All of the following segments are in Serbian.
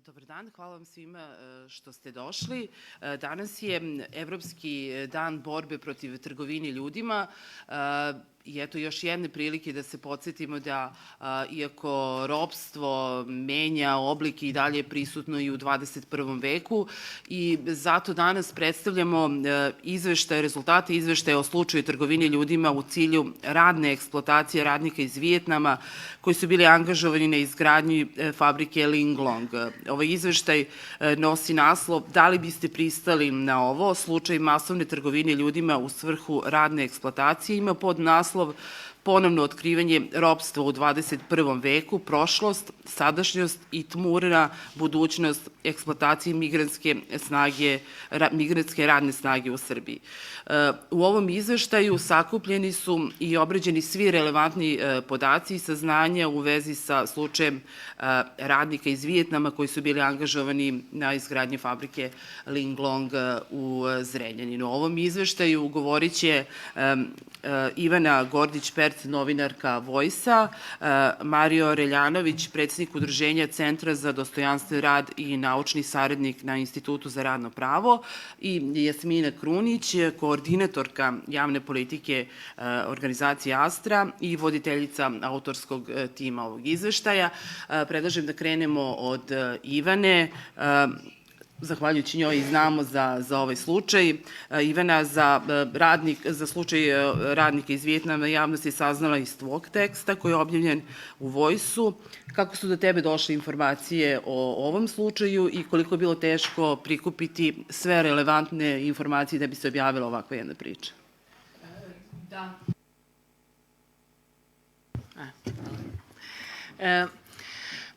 Dobar dan, hvala vam svima što ste došli. Danas je Evropski dan borbe protiv trgovine ljudima i eto još jedne prilike da se podsjetimo da iako ropstvo menja oblik i dalje je prisutno i u 21. veku i zato danas predstavljamo rezultate izveštaja o slučaju trgovine ljudima u cilju radne eksploatacije radnika iz Vijetnama koji su bili angažovani na izgradnji fabrike Linglong. Ovaj izveštaj nosi naslov "Da li biste pristali na ovo? Slučaj masovne trgovine ljudima u svrhu radne eksploatacije", ima podnaslov "Ponovno otkrivanje ropstva u 21. veku, prošlost, sadašnjost i tmurna budućnost eksploatacije migrantske radne snage u Srbiji". U ovom izveštaju sakupljeni su i obrađeni svi relevantni podaci i saznanja u vezi sa slučajem radnika iz Vijetnama koji su bili angažovani na izgradnji fabrike Linglong u Zrenjaninu. O ovom izveštaju govorit će Ivana Gordić-Perc, novinarka Vojsa, Mario Reljanović, predsednik Udruženja Centra za dostojanstven rad i naučni saradnik na Institutu za radno pravo, i Jasmina Krunić, koordinatorka javne politike organizacije Astra i voditeljica autorskog tima ovog izveštaja. Predlažem da krenemo od Ivane. Zahvaljujući njoj i znamo za ovaj slučaj. Ivana, za slučaj radnika iz Vijetnama javnost je saznala iz tvog teksta koji je objavljen u Vojsu. Kako su do tebe došle informacije o ovom slučaju i koliko je bilo teško prikupiti sve relevantne informacije da bi se objavila ovakva jedna priča? Da.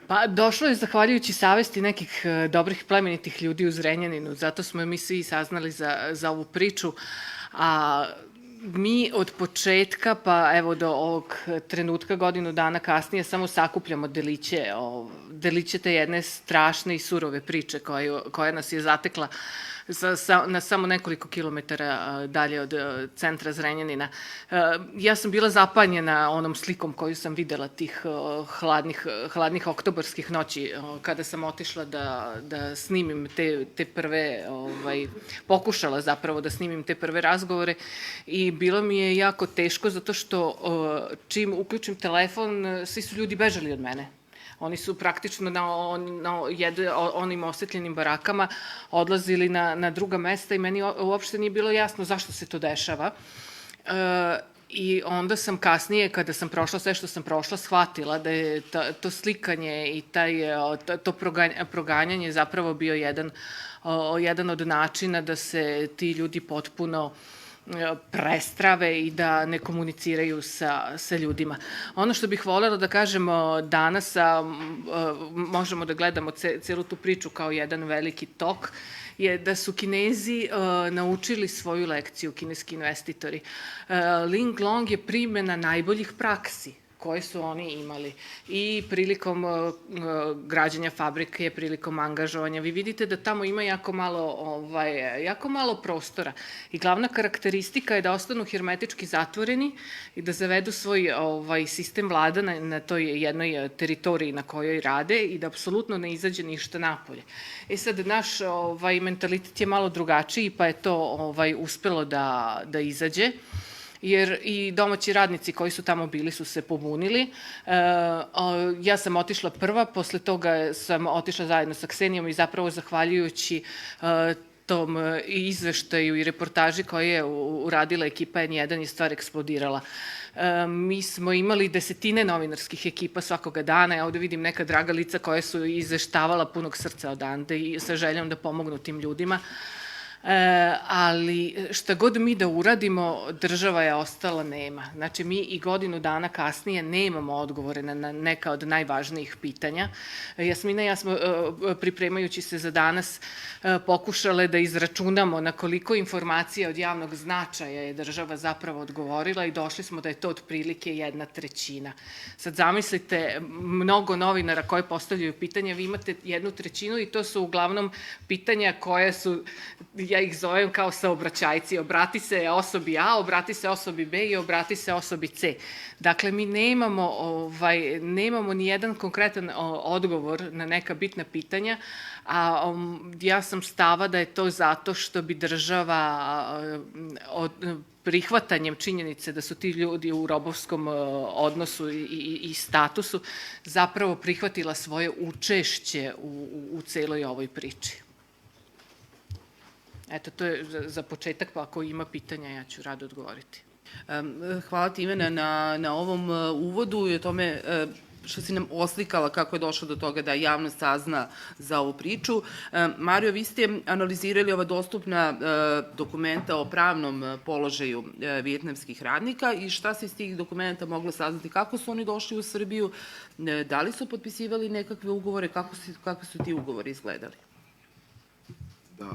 Pa došlo je zahvaljujući savesti nekih dobrih plemenitih ljudi u Zrenjaninu, zato smo mi svi saznali za ovu priču, a mi od početka pa evo do ovog trenutka godinu dana kasnije samo sakupljamo deliće te jedne strašne i surove priče koja nas je zatekla na samo nekoliko kilometara dalje od centra Zrenjanina. Ja sam bila zapanjena onom slikom koju sam videla tih hladnih oktobarskih noći kada sam otišla da snimim te prve, pokušala zapravo da snimim te prve razgovore i bilo mi je jako teško zato što čim uključim telefon svi su ljudi bežali od mene. Oni su praktično na onim osetljenim barakama odlazili na druga mesta i meni uopšte nije bilo jasno zašto se to dešava. I onda sam kasnije, kada sam prošla sve što sam prošla, shvatila da je to slikanje i to proganjanje zapravo bio jedan od načina da se ti ljudi potpuno prestrave i da ne komuniciraju sa ljudima. Ono što bih voljela da kažemo danas, možemo da gledamo celu tu priču kao jedan veliki tok, je da su Kinezi naučili svoju lekciju, kineski investitori. Linglong je primjena najboljih praksi koje su oni imali i prilikom građenja fabrike, prilikom angažovanja. Vi vidite da tamo ima jako malo prostora i glavna karakteristika je da ostanu hermetički zatvoreni i da zavedu svoj sistem vlada na toj jednoj teritoriji na kojoj rade i da apsolutno ne izađe ništa napolje. Sad, naš mentalitet je malo drugačiji, pa je to uspelo da izađe, jer i domaći radnici koji su tamo bili su se pobunili. Ja sam otišla prva, posle toga sam otišla zajedno sa Ksenijom i zapravo zahvaljujući tom izveštaju i reportaži koju je uradila ekipa N1 je stvar eksplodirala. Mi smo imali desetine novinarskih ekipa svakoga dana. Ja ovde vidim neka draga lica koja su izveštavala punog srca odande i sa željom da pomognu tim ljudima. Ali šta god mi da uradimo, država je ostala nema. Znači, mi i godinu dana kasnije nemamo odgovore na neka od najvažnijih pitanja. Jasmina i ja smo, pripremajući se za danas, pokušale da izračunamo na koliko informacija od javnog značaja je država zapravo odgovorila i došli smo da je to otprilike 1/3. Sad zamislite, mnogo novinara koji postavljaju pitanja, vi imate 1/3 i to su uglavnom pitanja koja su ja ih zovem kao saobraćajci, obrati se osobi A, obrati se osobi B i obrati se osobi C. Dakle, mi nemamo ni jedan konkretan odgovor na neka bitna pitanja, a ja sam stava da je to zato što bi država prihvatanjem činjenice da su ti ljudi u robovskom odnosu i statusu zapravo prihvatila svoje učešće u celoj ovoj priči. Eto, to je za početak, pa ako ima pitanja, ja ću rado odgovoriti. Hvala ti, Ivana, na ovom uvodu i o tome što si nam oslikala kako je došlo do toga da javnost sazna za ovu priču. Mario, vi ste analizirali ova dostupna dokumenta o pravnom položaju vijetnamskih radnika i šta se iz tih dokumenta moglo saznati? Kako su oni došli u Srbiju? Da li su potpisivali nekakve ugovore? Kako su ti ugovori izgledali? Da,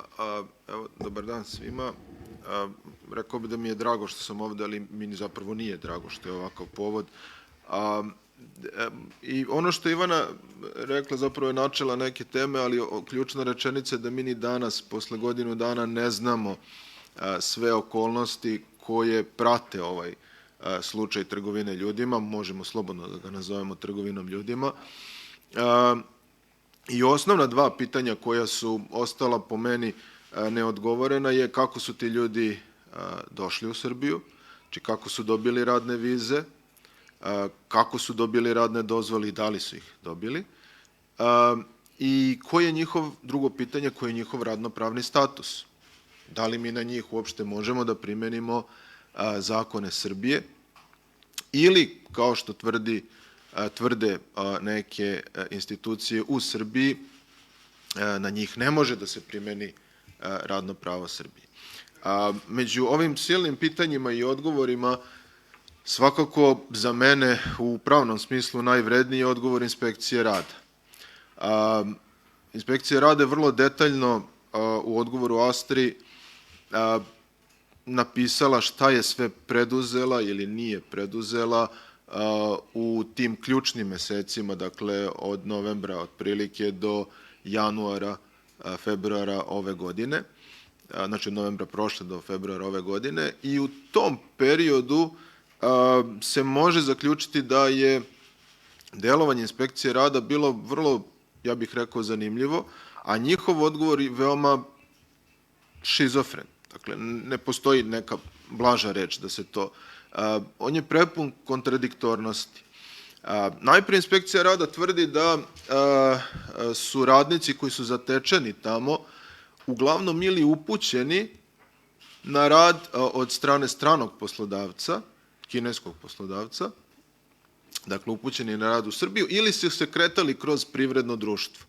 evo, dobar dan svima. Rekao bi da mi je drago što sam ovde, ali mi zapravo nije drago što je ovakav povod. I ono što Ivana rekla zapravo je načela neke teme, ali ključna rečenica je da mi ni danas, posle godinu dana, ne znamo sve okolnosti koje prate ovaj slučaj trgovine ljudima, možemo slobodno da ga nazovemo trgovinom ljudima. I osnovna dva pitanja koja su ostala po meni neodgovorena je kako su ti ljudi došli u Srbiju, znači kako su dobili radne vize, kako su dobili radne dozvole i da li su ih dobili, i koji je njihov, drugo pitanje, koji je njihov radnopravni status. Da li mi na njih uopšte možemo da primenimo zakone Srbije ili, kao što tvrde neke institucije u Srbiji, na njih ne može da se primeni radno pravo Srbije. Među ovim silnim pitanjima i odgovorima svakako za mene u pravnom smislu najvredniji je odgovor inspekcije rada. Inspekcija rada je vrlo detaljno u odgovoru Astri napisala šta je sve preduzela ili nije preduzela u tim ključnim mesecima, dakle od novembra otprilike do januara, februara ove godine, znači od novembra prošle do februara ove godine, i u tom periodu se može zaključiti da je delovanje inspekcije rada bilo vrlo, ja bih rekao, zanimljivo, a njihov odgovor je veoma šizofren. Dakle, ne postoji neka blaža reč da se to... On je prepun kontradiktornosti. Najprije inspekcija rada tvrdi da su radnici koji su zatečeni tamo uglavnom ili upućeni na rad od strane stranog poslodavca, kineskog poslodavca, dakle upućeni na rad u Srbiju, ili su se kretali kroz privredno društvo.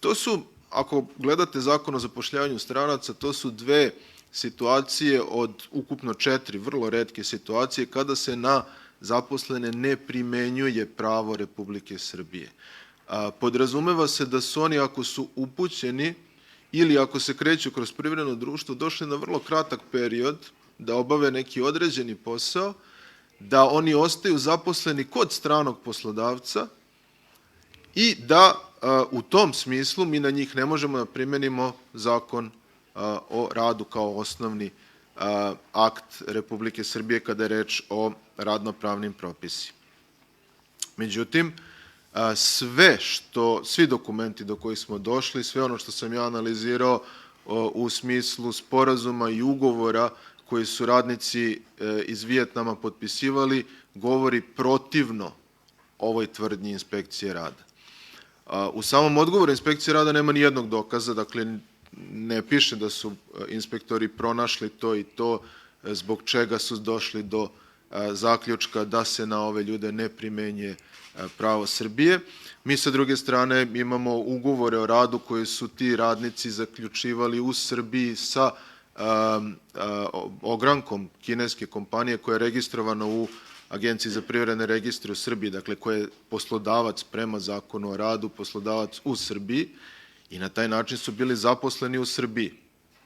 To su, ako gledate Zakon o zapošljavanju stranaca, to su dve situacije od ukupno 4 vrlo retke situacije kada se na zaposlene ne primenjuje pravo Republike Srbije. Podrazumeva se da su oni, ako su upućeni ili ako se kreću kroz privredno društvo, došli na vrlo kratak period da obave neki određeni posao, da oni ostaju zaposleni kod stranog poslodavca i da u tom smislu mi na njih ne možemo da primenimo zakon o radu kao osnovni akt Republike Srbije kada je reč o radnopravnim propisima. Međutim, svi dokumenti do kojih smo došli, sve ono što sam ja analizirao u smislu sporazuma i ugovora koji su radnici iz Vijetnama potpisivali, govori protivno ovoj tvrdnji inspekcije rada. U samom odgovoru inspekcije rada nema ni jednog dokaza, dakle ne piše da su inspektori pronašli to i to, zbog čega su došli do zaključka da se na ove ljude ne primenjuje pravo Srbije. Mi sa druge strane imamo ugovore o radu koje su ti radnici zaključivali u Srbiji sa ogrankom kineske kompanije koja je registrovana u Agenciji za privredne registre u Srbiji, dakle koja je poslodavac prema Zakonu o radu, poslodavac u Srbiji, i na taj način su bili zaposleni u Srbiji.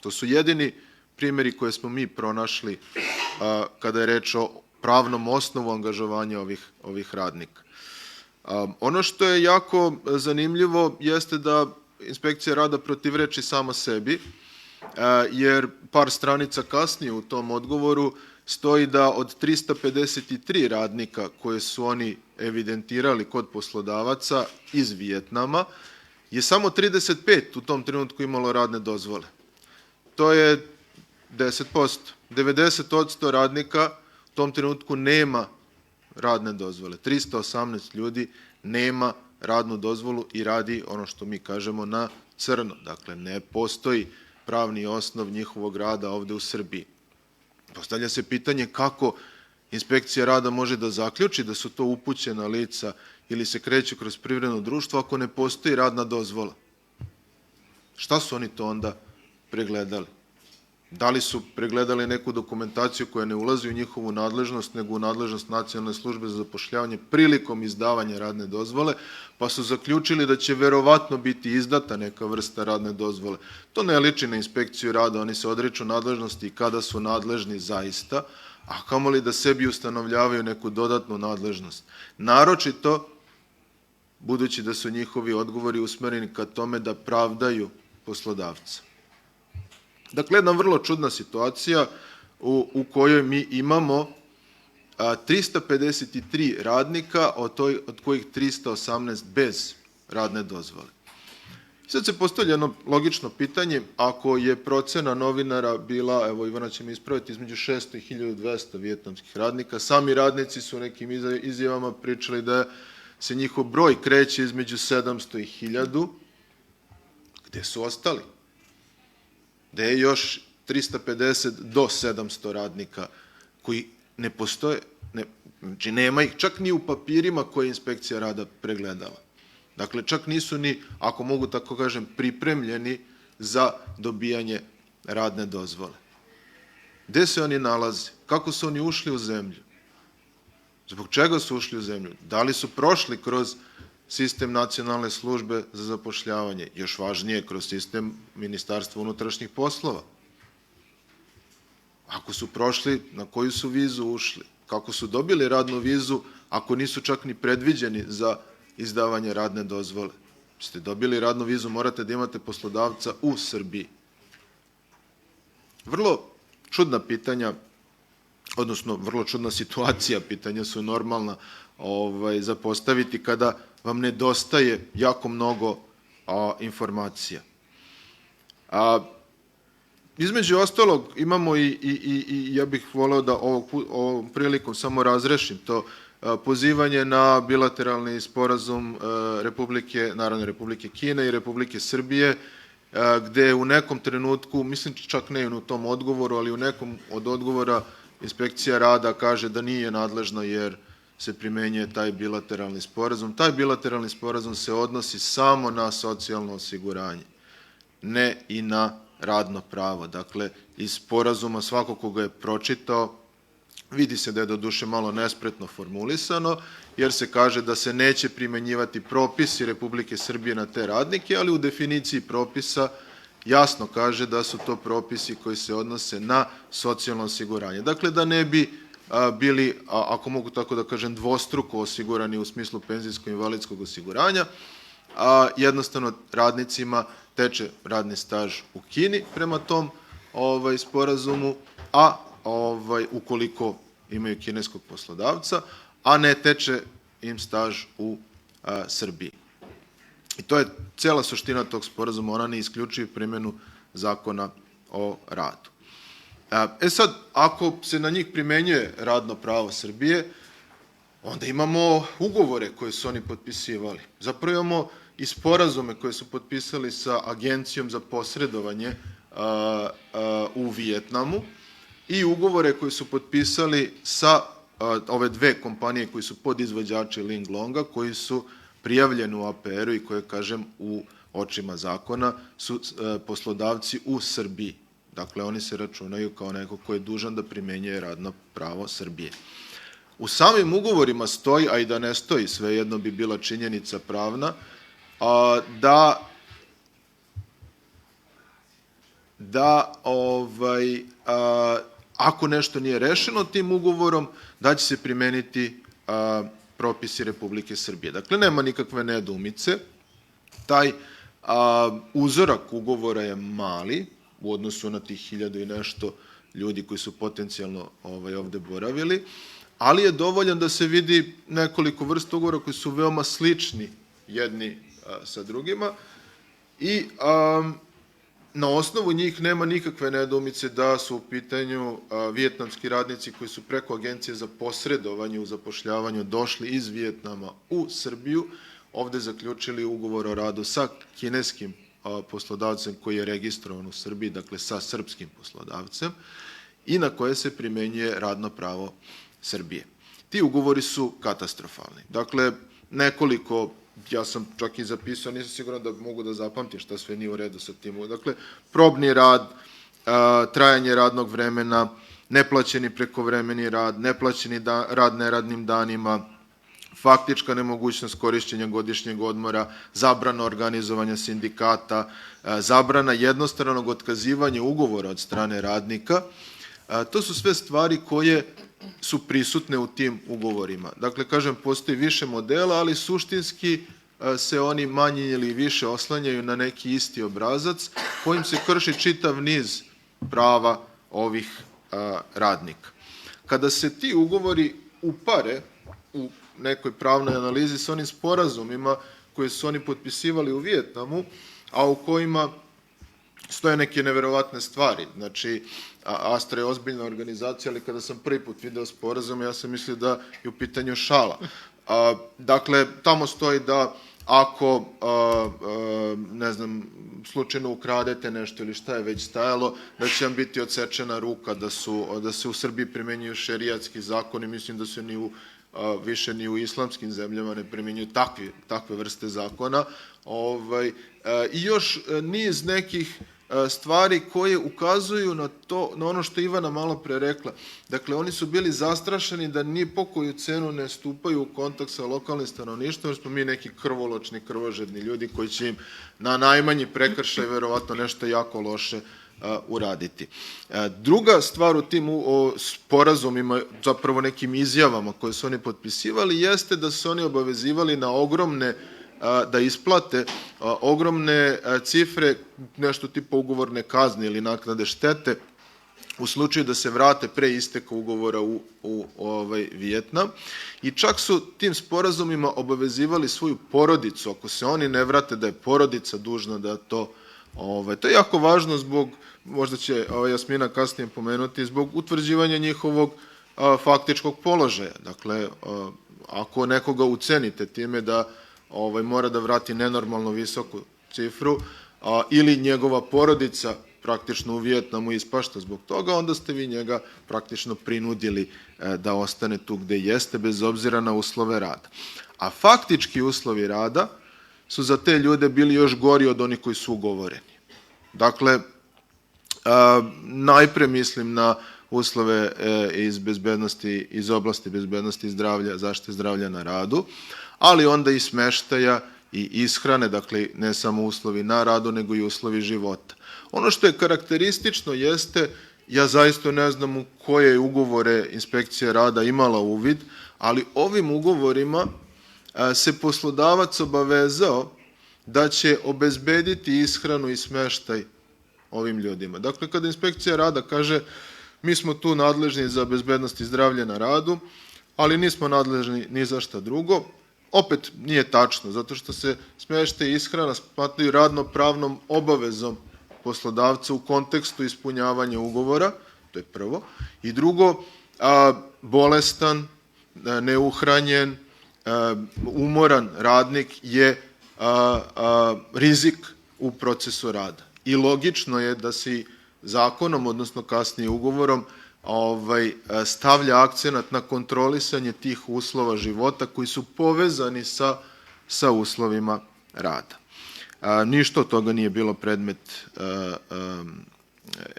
To su jedini primjeri koje smo mi pronašli kada je reč o pravnom osnovu angažovanja ovih radnika. Ono što je jako zanimljivo jeste da inspekcija rada protivreči sama sebi, jer par stranica kasnije u tom odgovoru stoji da od 353 radnika koje su oni evidentirali kod poslodavaca iz Vijetnama je samo 35 u tom trenutku imalo radne dozvole. To je 10%. 90% radnika u tom trenutku nema radne dozvole. 318 ljudi nema radnu dozvolu i radi ono što mi kažemo na crno. Dakle, ne postoji pravni osnov njihovog rada ovde u Srbiji. Postavlja se pitanje kako inspekcija rada može da zaključi da su to upućena lica ili se kreću kroz privredno društvo ako ne postoji radna dozvola. Šta su oni to onda pregledali? Da li su pregledali neku dokumentaciju koja ne ulazi u njihovu nadležnost, nego u nadležnost Nacionalne službe za zapošljavanje prilikom izdavanja radne dozvole, pa su zaključili da će verovatno biti izdata neka vrsta radne dozvole. To ne liči na inspekciju rada, oni se odriču nadležnosti kada su nadležni zaista, a kamoli da sebi ustanovljavaju neku dodatnu nadležnost. Naročito, budući da su njihovi odgovori usmereni ka tome da pravdaju poslodavca. Dakle, jedna vrlo čudna situacija u kojoj mi imamo 353 radnika, od kojih 318 bez radne dozvole. Sad se postavlja jedno logično pitanje, ako je procena novinara bila, evo Ivana će mi ispraviti, između 600 i 1200 vijetnamskih radnika, sami radnici su u nekim izjavama pričali da se njihov broj kreće između 700 i 1000, gde su ostali? Gde je još 350 do 700 radnika koji ne postoje, znači nema ih čak ni u papirima koje je inspekcija rada pregledala. Dakle, čak nisu ni, ako mogu tako kažem, pripremljeni za dobijanje radne dozvole. Gde se oni nalaze? Kako su oni ušli u zemlju? Zbog čega su ušli u zemlju? Da li su prošli kroz sistem Nacionalne službe za zapošljavanje, još važnije kroz sistem Ministarstva unutrašnjih poslova? Ako su prošli, na koju su vizu ušli? Kako su dobili radnu vizu ako nisu čak ni predviđeni za izdavanje radne dozvole? Ste dobili radnu vizu, morate da imate poslodavca u Srbiji. Vrlo čudna pitanja, odnosno vrlo čudna situacija, pitanja su normalna za postaviti kada vam nedostaje jako mnogo informacija. Između ostalog imamo i ja bih voleo da ovom prilikom samo razrešim to pozivanje na bilateralni sporazum Narodne Republike Kine i Republike Srbije, gde u nekom trenutku, mislim čak ne u tom odgovoru, ali u nekom od odgovora inspekcija rada kaže da nije nadležna jer se primenjuje taj bilateralni sporazum. Taj bilateralni sporazum se odnosi samo na socijalno osiguranje, ne i na radno pravo. Dakle, iz sporazuma svako ko ga je pročitao, vidi se da je doduše malo nespretno formulisano, jer se kaže da se neće primenjivati propisi Republike Srbije na te radnike, ali u definiciji propisa jasno kaže da su to propisi koji se odnose na socijalno osiguranje. Dakle, da ne bi bili, ako mogu tako da kažem, dvostruko osigurani u smislu penzijsko-invalidskog osiguranja, a jednostavno radnicima teče radni staž u Kini prema tom sporazumu, a ukoliko imaju kineskog poslodavca, a ne teče im staž u Srbiji. I to je cela suština tog sporazuma, ona ne isključuje primjenu zakona o radu. Sad, ako se na njih primenjuje radno pravo Srbije, onda imamo ugovore koje su oni potpisivali. Zapravo imamo i sporazume koje su potpisali sa Agencijom za posredovanje u Vijetnamu i ugovore koje su potpisali sa ove dve kompanije koji su podizvođači Ling Longa, koji su prijavljeni u APR-u i koje, kažem, u očima zakona su poslodavci u Srbiji. Dakle, oni se računaju kao neko ko je dužan da primenjuje radno pravo Srbije. U samim ugovorima stoji, a i da ne stoji, svejedno bi bila činjenica pravna, da ako nešto nije rešeno tim ugovorom, da će se primeniti propisi Republike Srbije. Dakle, nema nikakve nedoumice. Taj uzorak ugovora je mali, u odnosu na tih 1000 i nešto ljudi koji su potencijalno ovde boravili, ali je dovoljan da se vidi nekoliko vrsta ugovora koji su veoma slični jedni sa drugima i na osnovu njih nema nikakve nedoumice da su u pitanju vijetnamski radnici koji su preko Agencije za posredovanje u zapošljavanju došli iz Vijetnama u Srbiju, ovde zaključili ugovor o radu sa kineskim poslodavcem koji je registrovan u Srbiji, dakle sa srpskim poslodavcem, i na koje se primenjuje radno pravo Srbije. Ti ugovori su katastrofalni. Dakle, nekoliko, ja sam čak i zapisao, nisam siguran da mogu da zapamtim šta sve nije u redu sa tim. Dakle, probni rad, trajanje radnog vremena, neplaćeni prekovremeni rad, neplaćeni rad neradnim danima, faktička nemogućnost korišćenja godišnjeg odmora, zabrana organizovanja sindikata, zabrana jednostranog otkazivanja ugovora od strane radnika. To su sve stvari koje su prisutne u tim ugovorima. Dakle, kažem, postoji više modela, ali suštinski se oni manje ili više oslanjaju na neki isti obrazac kojim se krši čitav niz prava ovih radnika. Kada se ti ugovori upare u nekoj pravnoj analizi sa onim sporazumima koje su oni potpisivali u Vijetnamu, a u kojima stoje neke neverovatne stvari. Znači, Astra je ozbiljna organizacija, ali kada sam prvi put video sporazum, ja sam mislio da je u pitanju šala. Dakle, tamo stoji da ako, ne znam, slučajno ukradete nešto ili šta je već stajalo, da će vam biti odsečena ruka, da se u Srbiji primenjuju šerijatski zakoni, mislim da se više ni u islamskim zemljama ne primenjuju takve vrste zakona. I još niz nekih stvari koje ukazuju na ono što je Ivana malo pre rekla. Dakle, oni su bili zastrašeni da ni po koju cenu ne stupaju u kontakt sa lokalnim stanovništvom, jer smo mi neki krvoločni, krvožedni ljudi koji će im na najmanji prekršaj verovatno nešto jako loše uraditi. Druga stvar u tim sporazumima, zapravo nekim izjavama koje su oni potpisivali, jeste da su oni obavezivali na da isplate ogromne cifre, nešto tipa ugovorne kazne ili naknade štete, u slučaju da se vrate pre isteka ugovora u Vijetnam. I čak su tim sporazumima obavezivali svoju porodicu, ako se oni ne vrate, da je porodica dužna da to... To je jako važno zbog, možda će Jasmina kasnije pomenuti, zbog utvrđivanja njihovog faktičkog položaja. Dakle, ako nekoga ucenite time da mora da vrati nenormalno visoku cifru ili njegova porodica praktično u Vijetnamu ispašta zbog toga, onda ste vi njega praktično prinudili da ostane tu gde jeste, bez obzira na uslove rada. A faktički uslovi rada su za te ljude bili još gori od onih koji su ugovoreni. Dakle, najpre mislim na uslove iz oblasti bezbednosti i zdravlja, zaštite zdravlja na radu, ali onda i smeštaja i ishrane, dakle ne samo uslovi na radu, nego i uslovi života. Ono što je karakteristično jeste, ja zaista ne znam u koje ugovore inspekcija rada imala uvid, ali ovim ugovorima se poslodavac obavezao da će obezbediti ishranu i smeštaj ovim ljudima. Dakle, kada inspekcija rada kaže mi smo tu nadležni za bezbednost i zdravlje na radu, ali nismo nadležni ni za šta drugo, opet nije tačno, zato što se smeštaj i ishrana smatraju radno-pravnom obavezom poslodavca u kontekstu ispunjavanja ugovora, to je prvo, i drugo, bolestan, neuhranjen, umoran radnik je rizik u procesu rada. I logično je da se zakonom, odnosno kasnije ugovorom, stavlja akcenat na kontrolisanje tih uslova života koji su povezani sa uslovima rada. Ništa od toga nije bilo predmet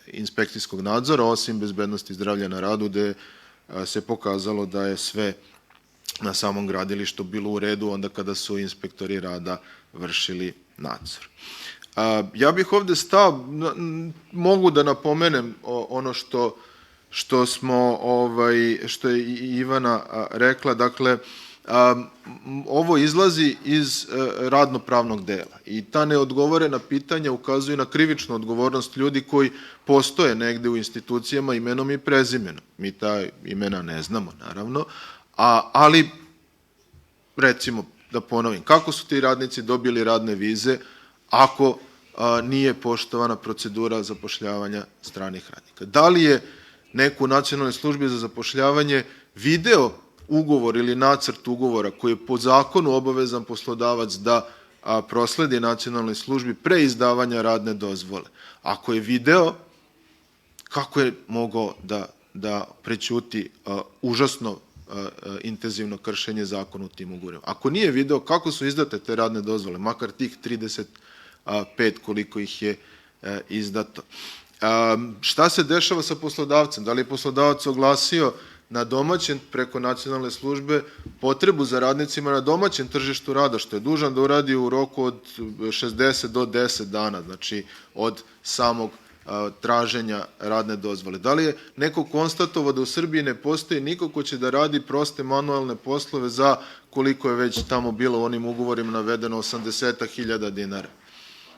inspekcijskog nadzora, osim bezbednosti i zdravlja na radu, gde se pokazalo da je sve na samom gradilištu bilo u redu onda kada su inspektori rada vršili nadzor. Ja bih ovde stao, mogu da napomenem ono što je i Ivana rekla, dakle, ovo izlazi iz radno-pravnog dela i ta neodgovorena pitanja ukazuju na krivičnu odgovornost ljudi koji postoje negde u institucijama imenom i prezimenom. Mi ta imena ne znamo, naravno, ali recimo, da ponovim, kako su ti radnici dobili radne vize ako nije poštovana procedura zapošljavanja stranih radnika? Da li je neko u Nacionalnoj službi za zapošljavanje video ugovor ili nacrt ugovora koji je po zakonu obavezan poslodavac da prosledi Nacionalnoj službi pre izdavanja radne dozvole? Ako je video, kako je mogao da prećuti užasno intenzivno kršenje zakona u tim ugovorima? Ako nije video, kako su izdate te radne dozvole, makar tih 35 koliko ih je izdato? Šta se dešava sa poslodavcem? Da li je poslodavac oglasio na domaćem, preko Nacionalne službe, potrebu za radnicima na domaćem tržištu rada, što je dužan da uradi u roku od 60 do 10 dana, znači od samog traženja radne dozvole? Da li je neko konstatovao da u Srbiji ne postoji niko ko će da radi proste manualne poslove za, koliko je već tamo bilo u onim ugovorima navedeno, 80.000 dinara?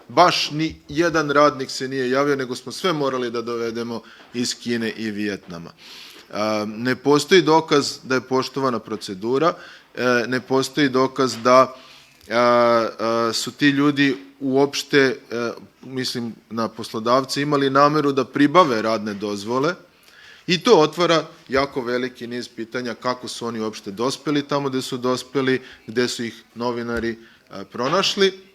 Baš ni jedan radnik se nije javio, nego smo sve morali da dovedemo iz Kine i Vijetnama. Ne postoji dokaz da je poštovana procedura, ne postoji dokaz da su ti ljudi uopšte, mislim na poslodavce, imali nameru da pribave radne dozvole i to otvara jako veliki niz pitanja kako su oni uopšte dospeli tamo gde su dospeli, gde su ih novinari pronašli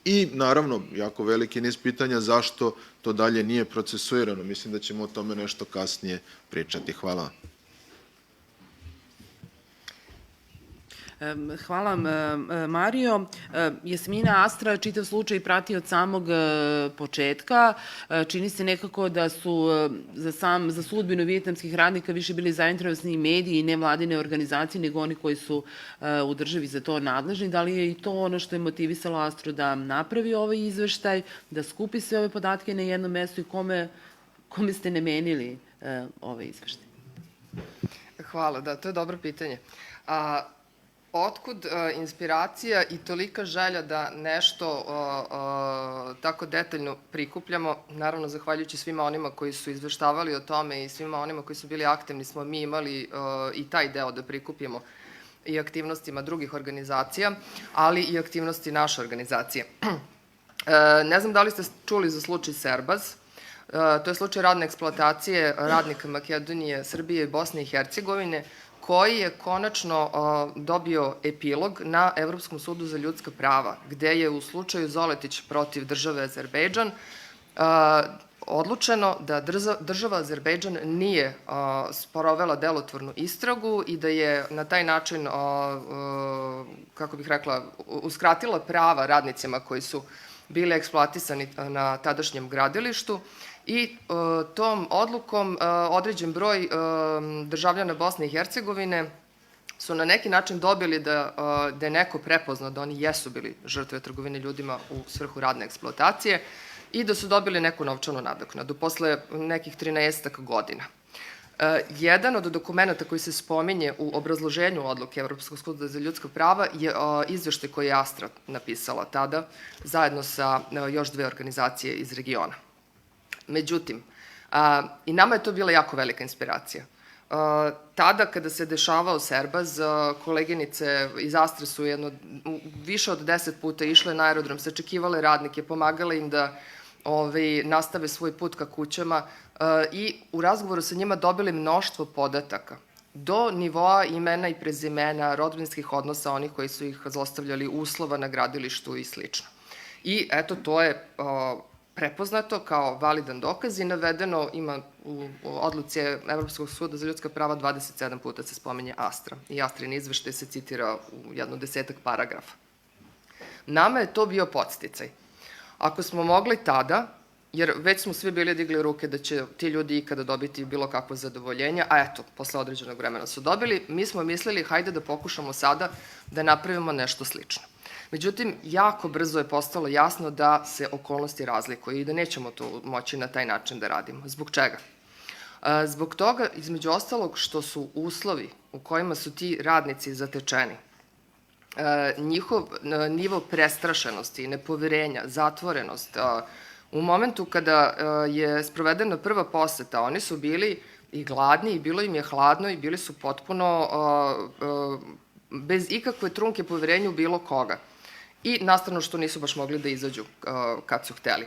i naravno jako veliki niz pitanja zašto to dalje nije procesuirano. Mislim da ćemo o tome nešto kasnije pričati. Hvala vam. Hvala, Mario. Jasmina Astra čitav slučaj prati od samog početka. Čini se nekako da su za sudbinu vijetnamskih radnika više bili zainteresovani mediji i nevladine organizacije nego oni koji su u državi za to nadležni. Da li je i to ono što je motivisalo Astru da napravi ovaj izveštaj, da skupi sve ove podatke na jednom mestu i kome ste namenili ovaj izveštaj? Hvala, da, to je dobro pitanje. Otkud inspiracija i tolika želja da nešto tako detaljno prikupljamo? Naravno, zahvaljujući svima onima koji su izveštavali o tome i svima onima koji su bili aktivni, smo mi imali i taj deo da prikupimo i aktivnostima drugih organizacija, ali i aktivnosti naše organizacije. Ne znam da li ste čuli za slučaj Serbaz. To je slučaj radne eksploatacije radnika Makedonije, Srbije i Bosne i Hercegovine, koji je konačno dobio epilog na Evropskom sudu za ljudska prava, gde je u slučaju Zoletić protiv države Azerbejdžan odlučeno da država Azerbejdžan nije sprovela delotvornu istragu i da je na taj način, kako bih rekla, uskratila prava radnicima koji su bili eksploatisani na tadašnjem gradilištu i tom odlukom određen broj državljana Bosne i Hercegovine su na neki način dobili da je neko prepoznao da oni jesu bili žrtve trgovine ljudima u svrhu radne eksploatacije i da su dobili neku novčanu nadoknadu posle nekih 13 godina. Jedan od dokumenta koji se spominje u obrazloženju odluke Evropskog suda za ljudska prava je izveštaj koji je Astra napisala tada, zajedno sa još dve organizacije iz regiona. Međutim, i nama je to bila jako velika inspiracija. Tada, kada se dešavao Serbaz, koleginice iz Astre su više od 10 puta išle na aerodrom, sačekivale radnike, pomagale im da nastave svoj put ka kućama i u razgovoru sa njima dobili mnoštvo podataka do nivoa imena i prezimena, rodbinskih odnosa, onih koji su ih zlostavljali, uslova na gradilištu i slično. I eto, to je prepoznato kao validan dokaz i navedeno ima u odluci Evropskog suda za ljudska prava 27 puta se spominje Astra i Astrin izveštaj se citira u 10 paragrafa. Nama je to bio podsticaj. Ako smo mogli tada, jer već smo svi bili digli ruke da će ti ljudi ikada dobiti bilo kakvo zadovoljenje, a eto, posle određenog vremena su dobili, mi smo mislili hajde da pokušamo sada da napravimo nešto slično. Međutim, jako brzo je postalo jasno da se okolnosti razlikuju i da nećemo to moći na taj način da radimo. Zbog čega? Zbog toga, između ostalog, što su uslovi u kojima su ti radnici zatečeni, njihov nivo prestrašenosti, nepoverenja, zatvorenost, u momentu kada je sprovedena prva poseta, oni su bili i gladni i bilo im je hladno i bili su potpuno bez ikakve trunke poverenja u bilo koga. I nastavno što nisu baš mogli da izađu kad su hteli.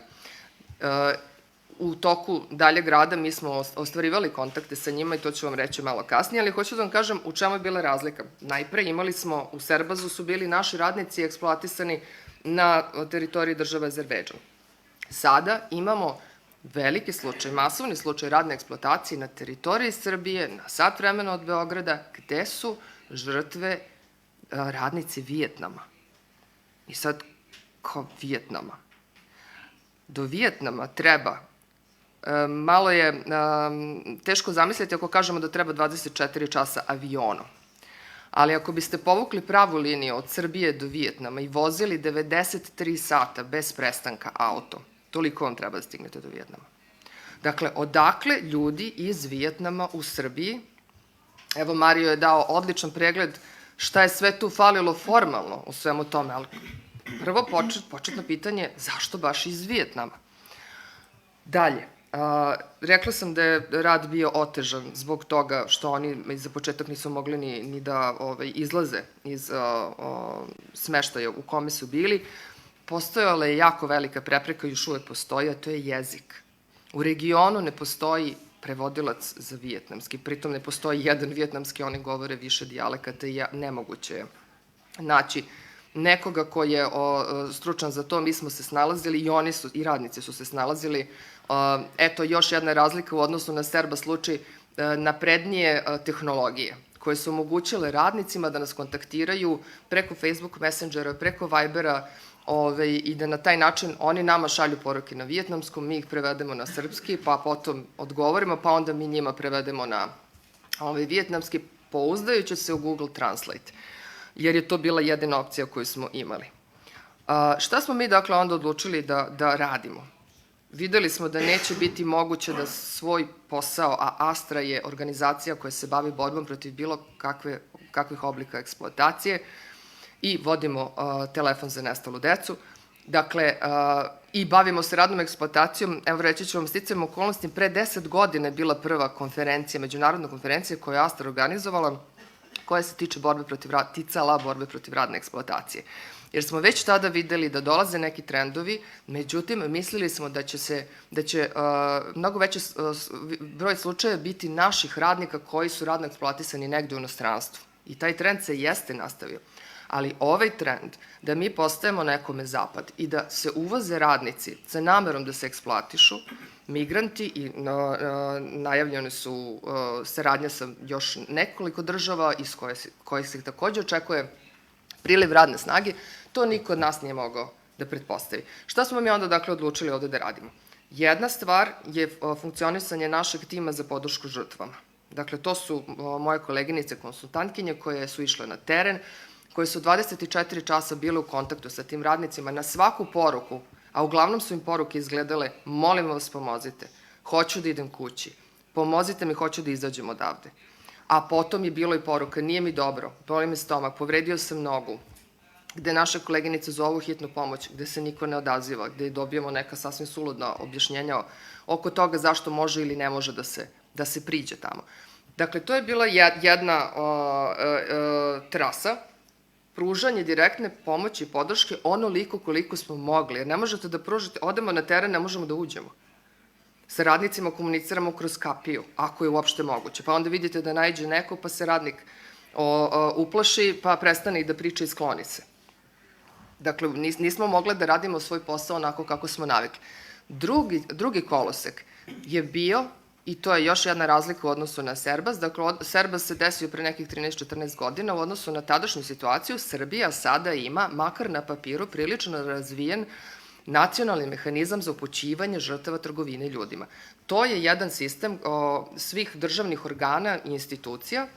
U toku daljeg rada mi smo ostvarivali kontakte sa njima i to ću vam reći malo kasnije, ali hoću da vam kažem u čemu je bila razlika. Najpre imali smo, u Serbazu su bili naši radnici eksploatisani na teritoriji države Azerbejdžan. Sada imamo veliki slučaj, masovni slučaj radne eksploatacije na teritoriji Srbije, na sat vremena od Beograda, gde su žrtve radnici Vijetnama. I sad, kao Vijetnama? Do Vijetnama treba, malo je teško zamisliti ako kažemo da treba 24 časa avionom. Ali ako biste povukli pravu liniju od Srbije do Vijetnama i vozili 93 sata bez prestanka auto, toliko vam treba da stignete do Vijetnama. Dakle, odakle ljudi iz Vijetnama u Srbiji, evo Mario je dao odličan pregled šta je sve tu falilo formalno u svemu tome, ali prvo početno pitanje, zašto baš iz Vijetnama? Dalje, rekla sam da je rad bio otežan zbog toga što oni za početak nisu mogli ni da izlaze iz smeštaja u kome su bili. Postojala je jako velika prepreka, još uvek postoji, a to je jezik. U regionu ne postoji prevodilac za vijetnamski, pritom ne postoji jedan vijetnamski, oni govore više dijalekata i nemoguće je naći nekoga ko je stručan za to. Mi smo se snalazili i oni su, i radnici su se snalazili. Eto, još jedna razlika u odnosu na Serba slučaj naprednije tehnologije koje su omogućile radnicima da nas kontaktiraju preko Facebook Messengera, preko Vibera, i da na taj način oni nama šalju poruke na vijetnamskom, mi ih prevedemo na srpski, pa potom odgovorimo, pa onda mi njima prevedemo na vijetnamski, pouzdajući se u Google Translate, jer je to bila jedina opcija koju smo imali. Šta smo mi, dakle, onda odlučili da radimo? Videli smo da neće biti moguće da svoj posao, a Astra je organizacija koja se bavi borbom protiv bilo kakvih oblika eksploatacije, i vodimo telefon za nestalu decu. Dakle, i bavimo se radnom eksploatacijom. Evo, reći ću vam, sticajem okolnosti, pre 10 godina je bila prva konferencija, međunarodna konferencija koju je Astra organizovala, koja se ticala borbe protiv radne eksploatacije. Jer smo već tada videli da dolaze neki trendovi, međutim, mislili smo da će mnogo veći broj slučaja biti naših radnika koji su radno eksploatisani negde u inostranstvu. I taj trend se jeste nastavio. Ali ovaj trend da mi postajemo nekome zapad i da se uvoze radnici sa namerom da se eksploatišu, migranti, i najavljene su saradnja sa još nekoliko država iz kojih se takođe očekuje priliv radne snage, to niko od nas nije mogao da pretpostavi. Šta smo mi onda, dakle, odlučili ovde da radimo? Jedna stvar je funkcionisanje našeg tima za podršku žrtvama. Dakle, to su moje koleginice konsultantkinje koje su išle na teren, koje su 24 časa bile u kontaktu sa tim radnicima na svaku poruku, a uglavnom su im poruke izgledale: molim vas, pomozite, hoću da idem kući, pomozite mi, hoću da izađem odavde. A potom je bilo i poruka: nije mi dobro, boli me stomak, povredio sam nogu, gde naše koleginice zovu hitnu pomoć, gde se niko ne odaziva, gde dobijemo neka sasvim suludna objašnjenja oko toga zašto može ili ne može da se priđe tamo. Dakle, to je bila jedna trasa, pružanje direktne pomoći i podrške onoliko koliko smo mogli, jer ne možete da pružite, odemo na teren, ne možemo da uđemo. Sa radnicima komuniciramo kroz kapiju, ako je uopšte moguće. Pa onda vidite da najđe neko, pa se radnik uplaši, pa prestane i da priča i skloni se. Dakle, nismo mogli da radimo svoj posao onako kako smo navikli. Drugi kolosek je bio, i to je još jedna razlika u odnosu na Serbas, dakle, Serbas se desio pre nekih 13-14 godina, u odnosu na tadašnju situaciju, Srbija sada ima, makar na papiru, prilično razvijen nacionalni mehanizam za upućivanje žrtava trgovine ljudima. To je jedan sistem svih državnih organa i institucija,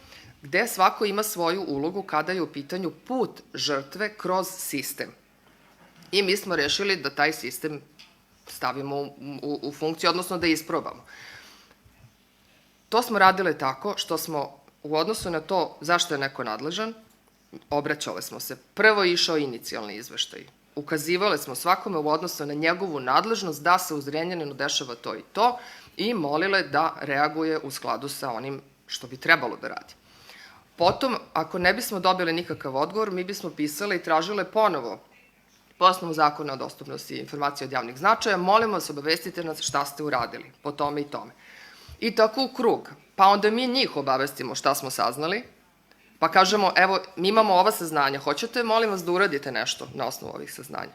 gde svako ima svoju ulogu kada je u pitanju put žrtve kroz sistem. I mi smo rešili da taj sistem stavimo u funkciju, odnosno da isprobamo. To smo radile tako što smo u odnosu na to zašto je neko nadležan, obraćale smo se. Prvo je išao inicijalni izveštaj. Ukazivale smo svakome u odnosu na njegovu nadležnost da se u Zrenjaninu dešava to i to i molile da reaguje u skladu sa onim što bi trebalo da radi. Potom, ako ne bismo dobili nikakav odgovor, mi bismo pisale i tražile ponovo po osnovu zakona o dostupnosti informacija od javnih značaja, molimo vas, obavestite nas šta ste uradili po tome i tome. I tako u krug. Pa onda mi njih obavestimo šta smo saznali, pa kažemo, evo, mi imamo ova saznanja, hoćete, molim vas, da uradite nešto na osnovu ovih saznanja.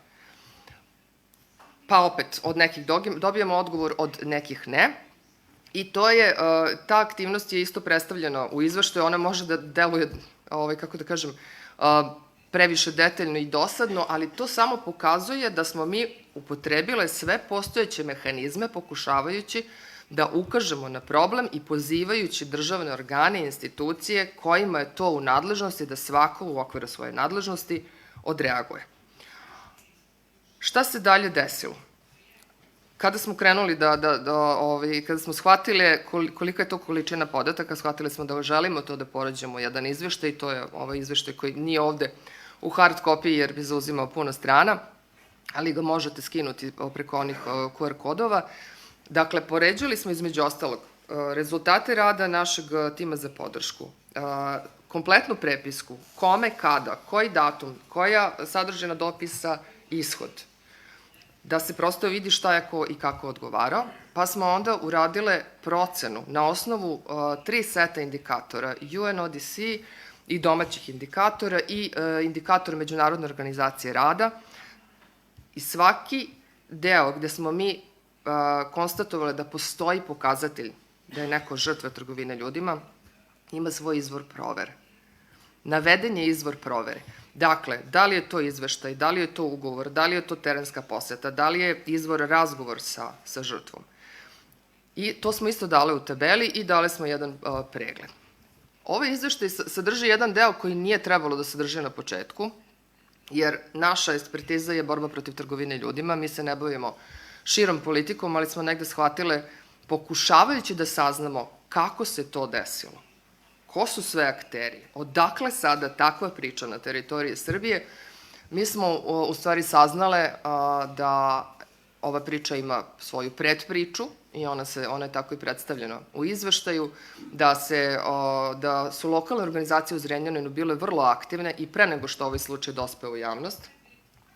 Pa opet, od nekih dobijemo odgovor, od nekih ne. I to je, ta aktivnost je isto predstavljena u izveštaju, ona može da deluje, kako da kažem, previše detaljno i dosadno, ali to samo pokazuje da smo mi upotrebile sve postojeće mehanizme pokušavajući da ukažemo na problem i pozivajući državne organe i institucije kojima je to u nadležnosti da svako u okviru svoje nadležnosti odreaguje. Šta se dalje desilo? Kada smo krenuli kada smo shvatili kolika je to količina podataka, shvatili smo da želimo to da porađemo jedan izveštaj, to je ovaj izveštaj koji nije ovde u hard kopiji jer bi zauzimao puno strana, ali ga možete skinuti preko onih QR kodova. Dakle, poređali smo između ostalog rezultate rada našeg tima za podršku, kompletnu prepisku, kome, kada, koji datum, koja sadržina dopisa, ishod, da se prosto vidi šta je ko i kako odgovarao, pa smo onda uradile procenu na osnovu 3 seta indikatora, UNODC i domaćih indikatora i indikatora Međunarodne organizacije rada i svaki deo gde smo mi konstatovali da postoji pokazatelj da je neko žrtva trgovine ljudima, ima svoj izvor provere. Naveden je izvor provere. Dakle, da li je to izveštaj, da li je to ugovor, da li je to terenska poseta, da li je izvor razgovor sa žrtvom. I to smo isto dali u tabeli i dali smo jedan pregled. Ovaj izveštaj sadrži jedan deo koji nije trebalo da sadrži na početku, jer naša ekspertiza je borba protiv trgovine ljudima, mi se ne bavimo širom politikom, ali smo negde shvatile, pokušavajući da saznamo kako se to desilo, ko su sve akteri, odakle sada takva priča na teritoriji Srbije, mi smo u stvari saznale da ova priča ima svoju predpriču i ona je tako i predstavljena u izveštaju, da su lokalne organizacije u Zrenjaninu bile vrlo aktivne i pre nego što ovaj slučaj dospeo u javnost,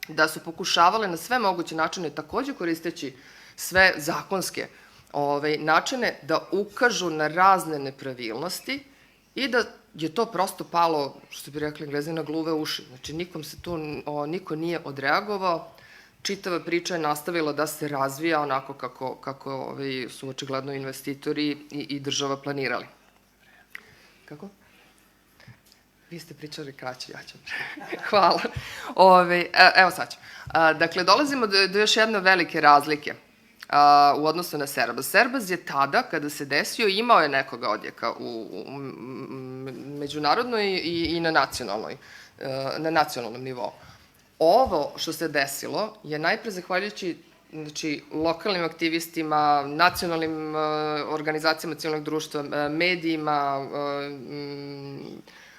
da su pokušavale na sve moguće načine, takođe koristeći sve zakonske načine, da ukažu na razne nepravilnosti i da je to prosto palo, što bi rekli Englezi, na gluve uši. Znači, niko nije odreagovao, čitava priča je nastavila da se razvija onako kako su očigledno investitori i država planirali. Kako? Vi ste pričali kraće, ja ću. Hvala. Evo sad ću. Dakle, dolazimo do još jedne velike razlike u odnosu na Serbaz. Serbaz je tada, kada se desio, imao je nekoga odjeka u međunarodnoj i na nacionalnom nivou. Ovo što se desilo je najpre zahvaljujući lokalnim aktivistima, nacionalnim organizacijama civilnog društva, medijima,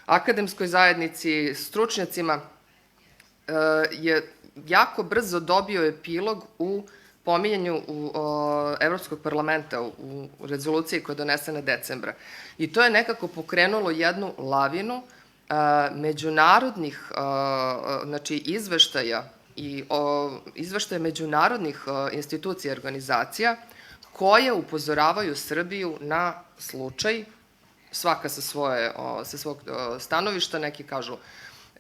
akademskoj zajednici, stručnjacima, je jako brzo dobio epilog u pominjanju Evropskog parlamenta u rezoluciji koja je donesena decembra. I to je nekako pokrenulo jednu lavinu međunarodnih izveštaja i izveštaja međunarodnih institucija i organizacija koje upozoravaju Srbiju na slučaj, svaka sa svog stanovišta, neki kažu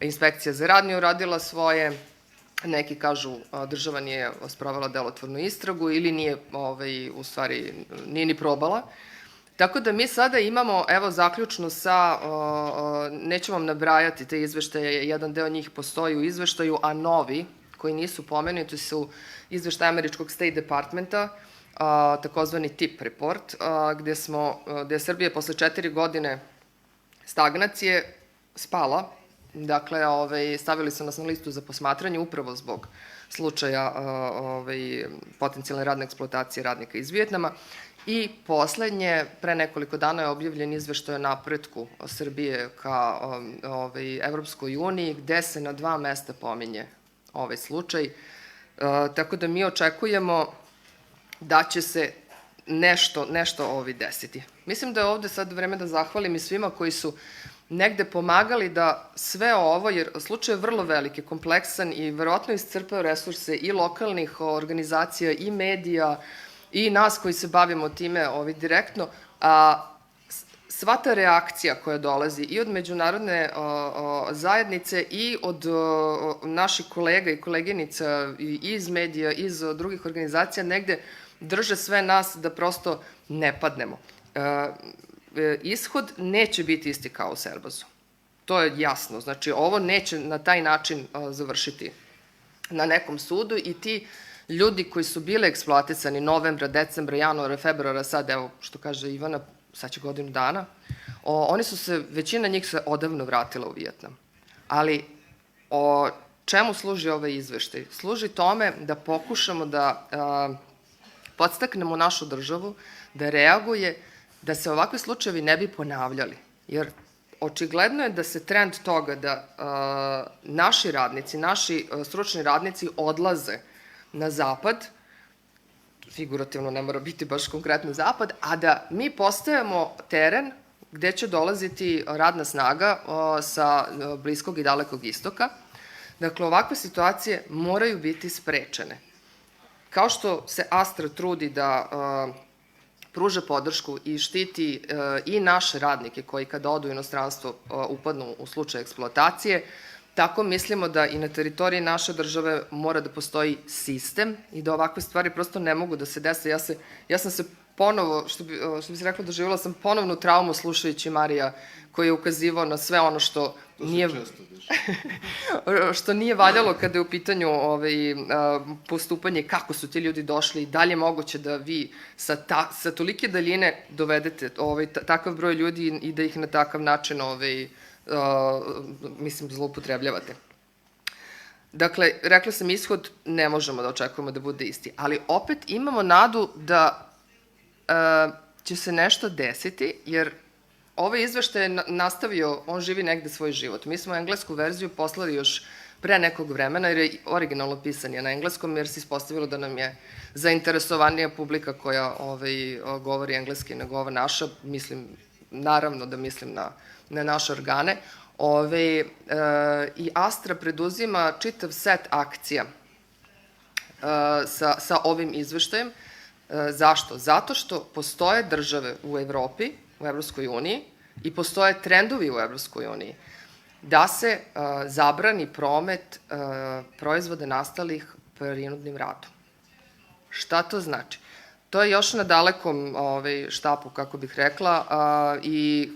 inspekcija za rad nije uradila svoje, neki kažu država nije sprovela delotvornu istragu ili nije, u stvari, nije ni probala. Tako da mi sada imamo, evo, zaključno sa, neću vam nabrajati te izveštaje, jedan deo njih postoji u izveštaju, a novi, koji nisu pomenuti, su izveštaj američkog State Departmenta, takozvani TIP report, gde je Srbija posle 4 godine stagnacije spala. Dakle, stavili su nas na listu za posmatranje upravo zbog slučaja potencijalne radne eksploatacije radnika iz Vijetnama I poslednje, pre nekoliko dana je objavljen izveštaj o napretku Srbije ka Evropskoj uniji, gde se na 2 mesta pominje ovaj slučaj. Tako da mi očekujemo da će se nešto desiti. Mislim da je ovde sad vreme da zahvalim i svima koji su negde pomagali da sve ovo, jer slučaj je vrlo veliki, kompleksan i verovatno iscrpao resurse i lokalnih organizacija i medija i nas koji se bavimo time direktno, a sva ta reakcija koja dolazi i od međunarodne zajednice i od naših kolega i koleginica iz medija, iz drugih organizacija, negde drže sve nas da prosto ne padnemo. Ishod neće biti isti kao u Serbazu. To je jasno. Znači, ovo neće na taj način završiti na nekom sudu i ti ljudi koji su bili eksploatisani novembra, decembra, januara, februara, sad, evo, što kaže Ivana, sad će godinu dana, oni su se, većina njih se odavno vratila u Vijetnam. Ali, čemu služi ovaj izveštaj? Služi tome da pokušamo da podstaknemo našu državu, da reaguje, da se ovakvi slučajevi ne bi ponavljali. Jer očigledno je da se trend toga da naši radnici, naši stručni radnici odlaze na zapad, figurativno ne mora biti baš konkretno zapad, a da mi postajemo teren gde će dolaziti radna snaga sa Bliskog i Dalekog istoka. Dakle, ovakve situacije moraju biti sprečene. Kao što se Astra trudi da pruže podršku i štiti i naše radnike koji kada odu u inostranstvo upadnu u slučaj eksploatacije, tako mislimo da i na teritoriji naše države mora da postoji sistem i da ovakve stvari prosto ne mogu da se dese. Ja sam se ponovo, što bi se rekla, doživjela sam ponovnu traumu slušajući Marija koji je ukazivao na sve ono što nije valjalo kada je u pitanju postupanje, kako su ti ljudi došli i dalje moguće da vi sa tolike daljine dovedete takav broj ljudi i da ih na takav način zloupotrebljavate. Dakle, rekla sam, ishod ne možemo da očekujemo da bude isti, ali opet imamo nadu da će se nešto desiti, jer ovaj izveštaj je nastavio, on živi negde svoj život. Mi smo englesku verziju poslali još pre nekog vremena, jer je originalno pisan je na engleskom, jer se ispostavilo da nam je zainteresovanija publika koja govori engleski nego ova naša, naravno da mislim na naše organe. I Astra preduzima čitav set akcija sa ovim izveštajem. Zašto? Zato što postoje države u Evropi, u Evropskoj uniji, i postoje trendovi u Evropskoj uniji da se zabrani promet proizvoda nastalih prinudnim radom. Šta to znači? To je još na dalekom štapu, kako bih rekla, i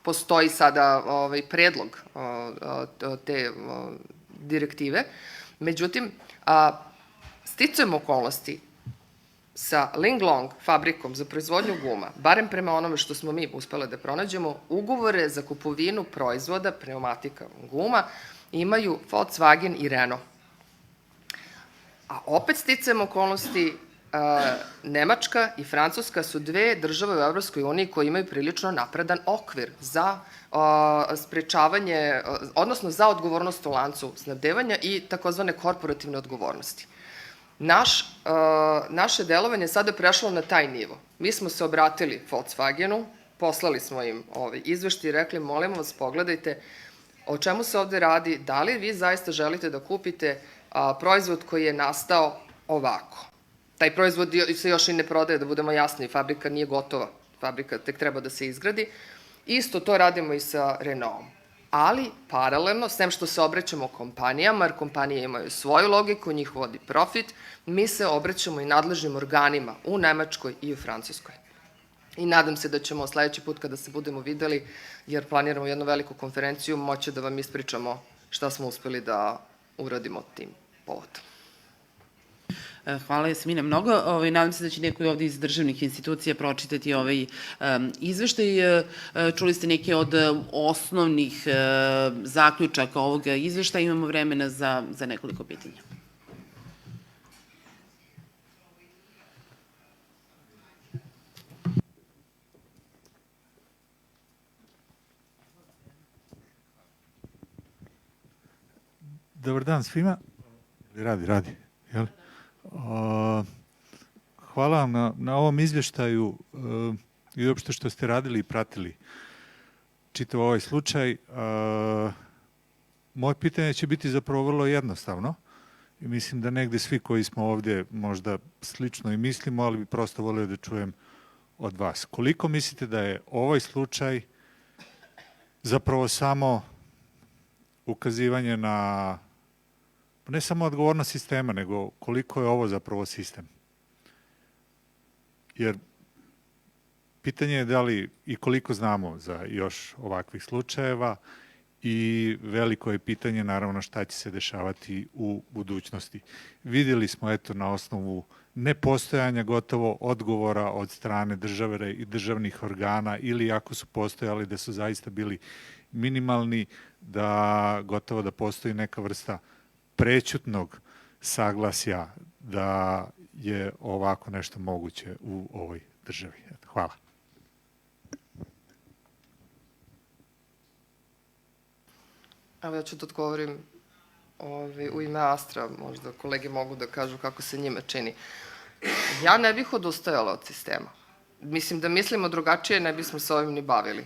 postoji sada predlog te direktive. Međutim, sticajem okolnosti sa Linglong fabrikom za proizvodnju guma, barem prema onome što smo mi uspeli da pronađemo, ugovore za kupovinu proizvoda, pneumatika guma, imaju Volkswagen i Renault. A opet sticajem okolnosti, Nemačka i Francuska su dve države u Evropskoj uniji koje imaju prilično napredan okvir za sprečavanje, odnosno za odgovornost u lancu snabdevanja i takozvane korporativne odgovornosti. Naše delovanje sada je prešlo na taj nivo. Mi smo se obratili Volkswagenu, poslali smo im izveštaj i rekli, molimo vas, pogledajte o čemu se ovde radi, da li vi zaista želite da kupite proizvod koji je nastao ovako. Taj proizvod se još i ne prodaje, da budemo jasni, fabrika nije gotova, fabrika tek treba da se izgradi. Isto to radimo i sa Renaultom. Ali, paralelno, s tem što se obraćamo kompanijama, jer kompanije imaju svoju logiku, njih vodi profit, mi se obraćamo i nadležnim organima u Nemačkoj i u Francuskoj. I nadam se da ćemo sledeći put kada se budemo videli, jer planiramo jednu veliku konferenciju, moći da vam ispričamo šta smo uspeli da uradimo tim povodom. Hvala, Jasmina, mnogo. Nadam se da će neko ovde iz državnih institucija pročitati ovaj izveštaj. Čuli ste neke od osnovnih zaključaka ovog izveštaja. Imamo vremena za nekoliko pitanja. Dobar dan svima. Radi. Jel? Hvala vam na ovom izvještaju i uopšte što ste radili i pratili čitav ovaj slučaj. Moje pitanje će biti zapravo vrlo jednostavno i mislim da negde svi koji smo ovdje možda slično i mislimo, ali bi prosto volio da čujem od vas. Koliko mislite da je ovaj slučaj zapravo samo ukazivanje na ne samo odgovornost sistema, nego koliko je ovo zapravo sistem? Jer pitanje je da li i koliko znamo za još ovakvih slučajeva i veliko je pitanje naravno šta će se dešavati u budućnosti. Vidjeli smo eto na osnovu nepostojanja gotovo odgovora od strane države i državnih organa ili ako su postojali da su zaista bili minimalni, da gotovo da postoji neka vrsta prećutnog saglasja da je ovako nešto moguće u ovoj državi. Hvala. Evo ja ću da odgovorim u ime Astra, možda kolege mogu da kažu kako se njima čini. Ja ne bih odustajala od sistema. Mislim da mislimo drugačije, ne bismo se ovim ni bavili.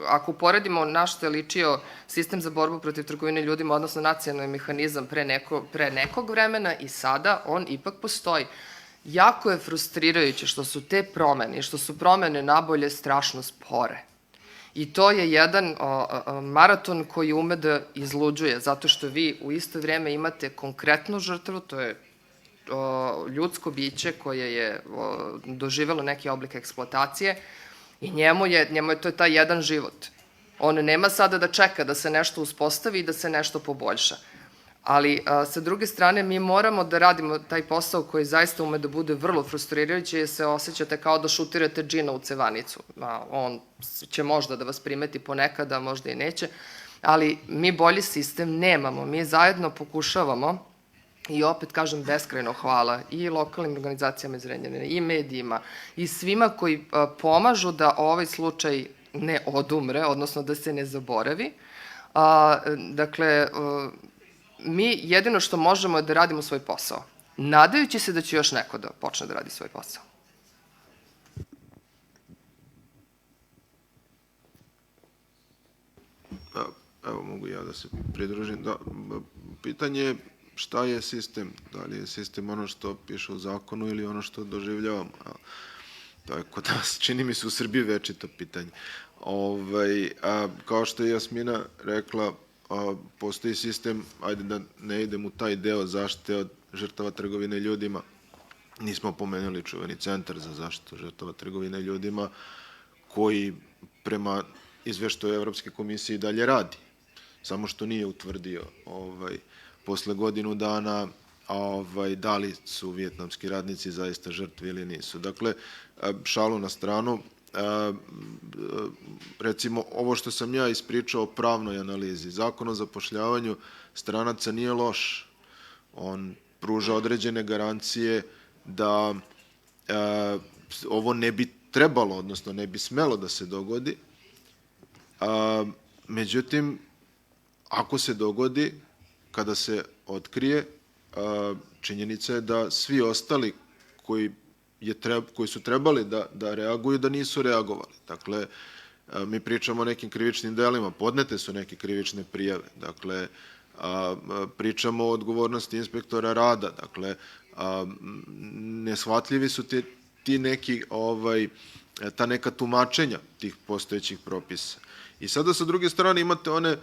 Ako uporedimo na što je ličio sistem za borbu protiv trgovine ljudima, odnosno nacionalni mehanizam pre nekog vremena i sada, on ipak postoji. Jako je frustrirajuće što su te promene, što su promene nabolje strašno spore. I to je jedan maraton koji ume da izluđuje, zato što vi u isto vrijeme imate konkretnu žrtvu, to je ljudsko biće koje je doživelo neki oblik eksploatacije i njemu je to taj jedan život. On nema sada da čeka da se nešto uspostavi i da se nešto poboljša. Ali, sa druge strane, mi moramo da radimo taj posao koji zaista ume da bude vrlo frustrirajući jer se osjećate kao da šutirate džina u cevanicu. On će možda da vas primeti ponekada, možda i neće, ali mi bolji sistem nemamo. Mi zajedno pokušavamo i opet kažem beskrajno hvala i lokalnim organizacijama iz Renjanina, i medijima, i svima koji pomažu da ovaj slučaj ne odumre, odnosno da se ne zaboravi. Dakle, mi jedino što možemo je da radimo svoj posao, nadajući se da će još neko da počne da radi svoj posao. Evo, mogu ja da se pridružim. Pitanje je šta je sistem? Da li je sistem ono što piše u zakonu ili ono što doživljavamo? To je kod nas, čini mi se, u Srbiji večito pitanje. Kao što je Jasmina rekla, postoji sistem, ajde da ne idem u taj deo zaštite od žrtava trgovine ljudima. Nismo pomenuli čuveni centar za zaštitu žrtava trgovine ljudima, koji prema izveštaju Evropske komisije i dalje radi. Samo što nije utvrdio posle godinu dana da li su vijetnamski radnici zaista žrtvi ili nisu. Dakle, šalu na stranu, recimo ovo što sam ja ispričao o pravnoj analizi. Zakon o zapošljavanju stranaca nije loš. On pruža određene garancije da ovo ne bi trebalo, odnosno ne bi smelo da se dogodi. Međutim, ako se dogodi, kada se otkrije, činjenica je da svi ostali koji su trebali da reaguju, da nisu reagovali. Dakle, mi pričamo o nekim krivičnim delima, podnete su neke krivične prijave, dakle, pričamo o odgovornosti inspektora rada, dakle, neshvatljivi su ti neki, ta neka tumačenja tih postojećih propisa. I sada sa druge strane imate one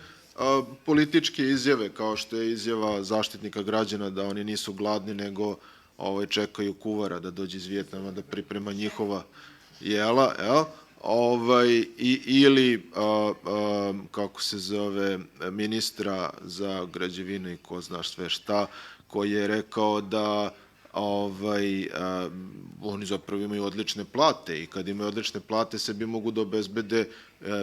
političke izjave, kao što je izjava Zaštitnika građana da oni nisu gladni, nego čekaju kuvara da dođe iz Vijetnama da priprema njihova jela, ili, kako se zove, ministra za građevinu i ko zna sve šta, koji je rekao da oni zapravo imaju odlične plate i kad imaju odlične plate sebi mogu da obezbede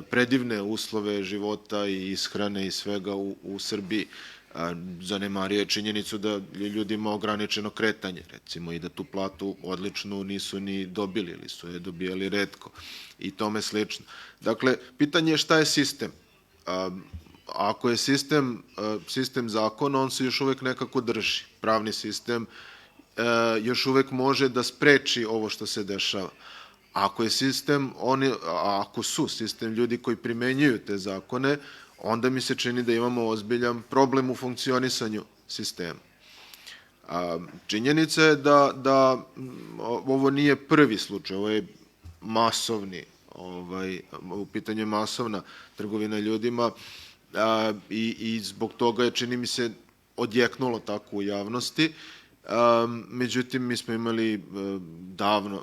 predivne uslove života i ishrane i svega u Srbiji. Zanemario je činjenicu da je ljudima ograničeno kretanje, recimo, i da tu platu odličnu nisu ni dobili ili su je dobijali retko i tome slično. Dakle, pitanje je šta je sistem. ako je sistem zakona, on se još uvek nekako drži. Pravni sistem još uvek može da spreči ovo što se dešava. Ako su sistem ljudi koji primenjuju te zakone, onda mi se čini da imamo ozbiljan problem u funkcionisanju sistema. Činjenica je da ovo nije prvi slučaj, ovo je masovni, u pitanju je masovna trgovina ljudima i zbog toga je, čini mi se, odjeknulo tako u javnosti. Međutim, mi smo imali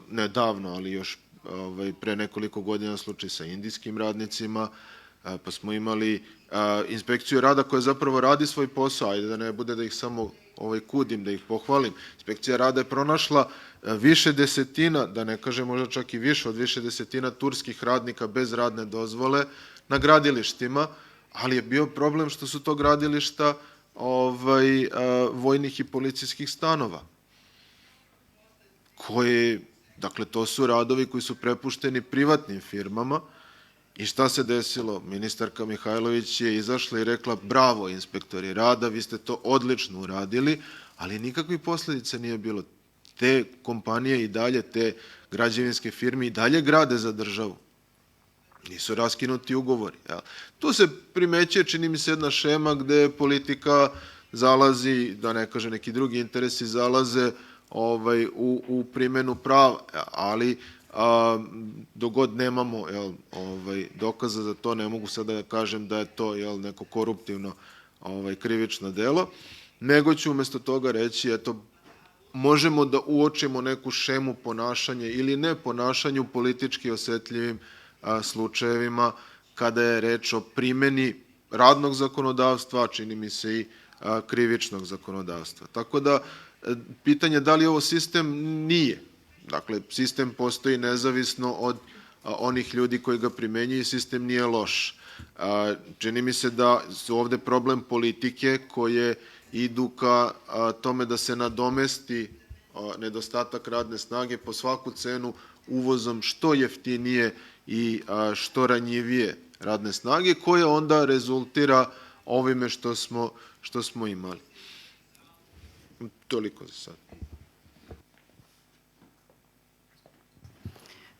ne davno, ali još pre nekoliko godina slučaj sa indijskim radnicima, pa smo imali inspekciju rada koja zapravo radi svoj posao, ajde da ne bude da ih samo kudim, da ih pohvalim. Inspekcija rada je pronašla više desetina, da ne kažem možda čak i više od više desetina turskih radnika bez radne dozvole na gradilištima, ali je bio problem što su to gradilišta vojnih i policijskih stanova, dakle, to su radovi koji su prepušteni privatnim firmama. I šta se desilo? Ministarka Mihajlović je izašla i rekla: bravo, inspektori rada, vi ste to odlično uradili, ali nikakvih posledica nije bilo. Te kompanije i dalje, te građevinske firme i dalje grade za državu. Nisu raskinuti ugovori. Tu se primećuje, čini mi se, jedna šema gde politika zalazi, da ne kaže neki drugi interesi, zalaze u primenu prava, ali dok god nemamo dokaza za to, ne mogu sada da kažem da je to neko koruptivno krivično delo, nego ću umesto toga reći, eto, možemo da uočimo neku šemu ponašanja ili ne ponašanju politički osetljivim slučajevima kada je reč o primeni radnog zakonodavstva, čini mi se i krivičnog zakonodavstva. Tako da, pitanje da li ovo sistem nije. Dakle, sistem postoji nezavisno od onih ljudi koji ga primenjuju i sistem nije loš. Čini mi se da su ovde problem politike koje idu ka tome da se nadomesti nedostatak radne snage po svaku cenu uvozom što jeftinije i što ranjivije radne snage, koje onda rezultira ovime što smo imali. Toliko za sad.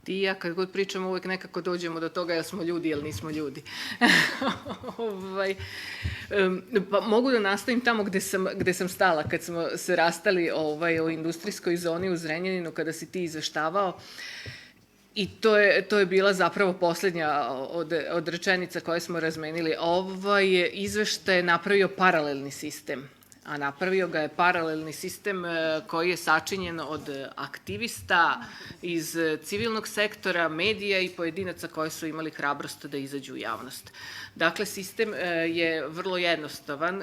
Ti i ja kad god pričamo uvek nekako dođemo do toga jel smo ljudi ili nismo ljudi. Pa mogu da nastavim tamo gde sam stala kad smo se rastali o industrijskoj zoni u Zrenjaninu kada si ti izveštavao. I to je bila zapravo poslednja od rečenica koje smo razmenili. Ovaj izveštaj je napravio paralelni sistem, a napravio ga je paralelni sistem koji je sačinjen od aktivista iz civilnog sektora, medija i pojedinaca koji su imali hrabrost da izađu u javnost. Dakle, sistem je vrlo jednostavan,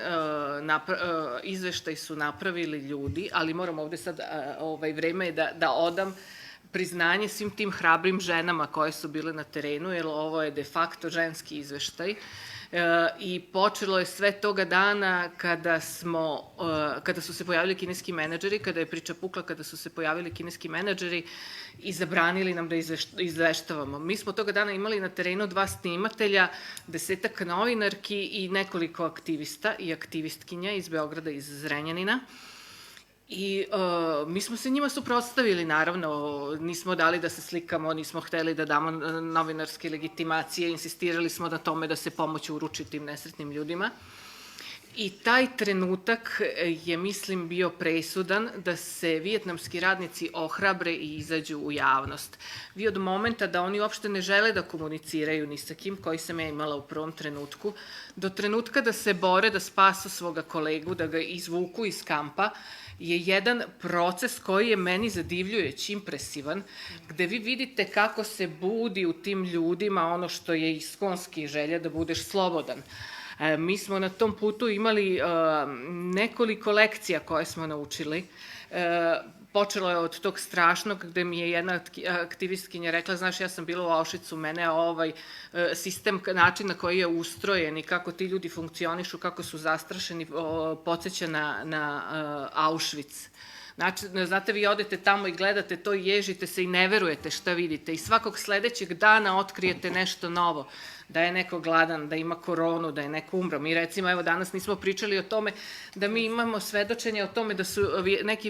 izveštaj su napravili ljudi, ali moram ovde sad, vreme je da odam priznanje svim tim hrabrim ženama koje su bile na terenu, jer ovo je de facto ženski izveštaj. I počelo je sve toga dana kada su se pojavili kineski menadžeri, kada je priča pukla, kada su se pojavili kineski menadžeri i zabranili nam da izveštavamo. Mi smo toga dana imali na terenu 2 snimatelja, 10-ak novinarki i nekoliko aktivista i aktivistkinja iz Beograda i iz Zrenjanina. I mi smo se njima suprotstavili, naravno, nismo dali da se slikamo, nismo hteli da damo novinarske legitimacije, insistirali smo na tome da se pomoć uruči tim nesretnim ljudima. I taj trenutak je, mislim, bio presudan da se vijetnamski radnici ohrabre i izađu u javnost. Vi od momenta da oni uopšte ne žele da komuniciraju ni sa kim, koji sam ja imala u prvom trenutku, do trenutka da se bore da spasu svoga kolegu, da ga izvuku iz kampa, je jedan proces koji je meni zadivljujući, impresivan, gde vi vidite kako se budi u tim ljudima ono što je iskonski želja da budeš slobodan. Mi smo na tom putu imali nekoliko lekcija koje smo naučili. Počelo je od tog strašnog gde mi je jedna aktivistkinja rekla, znaš, ja sam bila u Auschwitzu, mene ovaj sistem, način na koji je ustrojen i kako ti ljudi funkcionišu, kako su zastrašeni, podsjeća na Auschwitz. Znači, znate, vi odete tamo i gledate to i ježite se i ne verujete šta vidite i svakog sledećeg dana otkrijete nešto novo. da je neko gladan, da ima koronu, da je neko umro. Mi recimo, evo danas nismo pričali o tome da mi imamo svedočenje o tome da su neki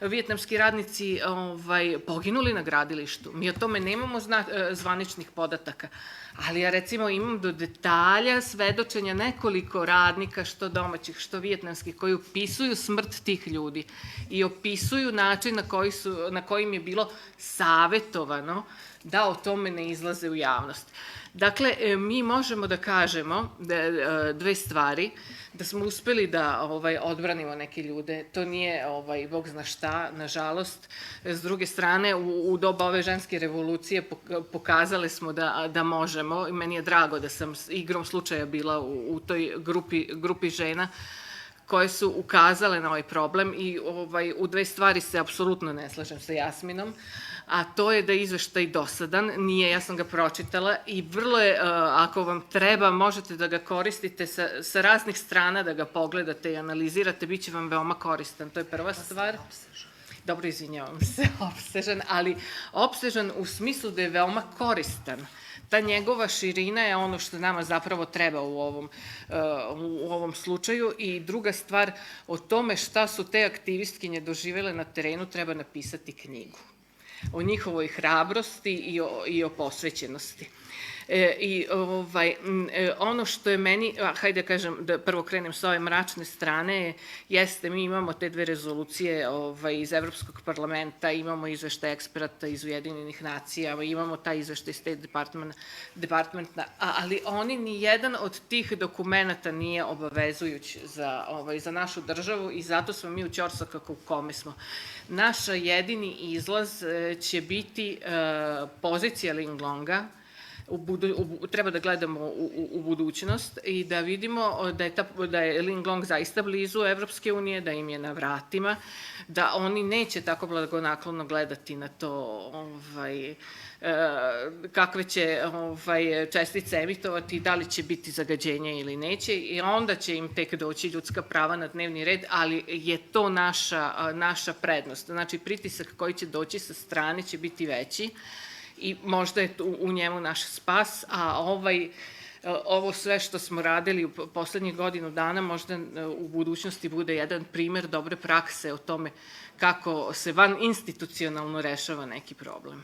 vijetnamski radnici poginuli na gradilištu. Mi o tome nemamo zvaničnih podataka, ali ja recimo imam do detalja svedočenja nekoliko radnika, što domaćih, što vijetnamskih, koji opisuju smrt tih ljudi i opisuju način na kojim je bilo savetovano da o tome ne izlaze u javnost. Dakle, mi možemo da kažemo dve stvari, da smo uspeli da odbranimo neke ljude. To nije bog zna šta, nažalost. S druge strane, u doba ove ženske revolucije pokazale smo da možemo. Meni je drago da sam igrom slučaja bila u toj grupi žena koje su ukazale na ovaj problem i u dve stvari se apsolutno ne slažem sa Jasminom, a to je da je izveštaj dosadan, nije, ja sam ga pročitala i vrlo je, ako vam treba, možete da ga koristite sa raznih strana, da ga pogledate i analizirate, bit će vam veoma koristan, to je prva stvar. Dobro, izvinjavam se, opsežan, ali opsežan u smislu da je veoma koristan. Ta njegova širina je ono što nama zapravo treba u ovom slučaju i druga stvar, o tome šta su te aktivistkinje doživele na terenu treba napisati knjigu. O njihovoj hrabrosti i o posvećenosti. I ono što je meni, hajde da kažem, da prvo krenem sa ove mračne strane, jeste, mi imamo te dve rezolucije iz Evropskog parlamenta, imamo izveštaj eksperata iz Ujedinjenih nacija, imamo taj izveštaj State Departmenta, ali oni ni jedan od tih dokumenta nije obavezujuć za našu državu i zato smo mi u ćorsokako u kome smo. Naš jedini izlaz će biti pozicija Linglonga, treba da gledamo u budućnost i da vidimo da je Linglong zaista blizu Evropske unije, da im je na vratima, da oni neće tako blagonaklono gledati na to kakve će čestice emitovati, da li će biti zagađenja ili neće i onda će im tek doći ljudska prava na dnevni red, ali je to naša prednost. Znači, pritisak koji će doći sa strane će biti veći i možda je u njemu naš spas, a ovo sve što smo radili u poslednjih godinu dana možda u budućnosti bude jedan primer dobre prakse o tome kako se van institucionalno rešava neki problem.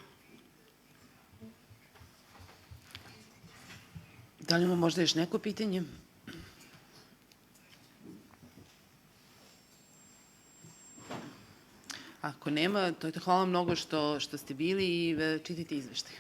Da li ima možda još neko pitanje? Ako nema, to je hvala mnogo što ste bili i čitajte izveštaj.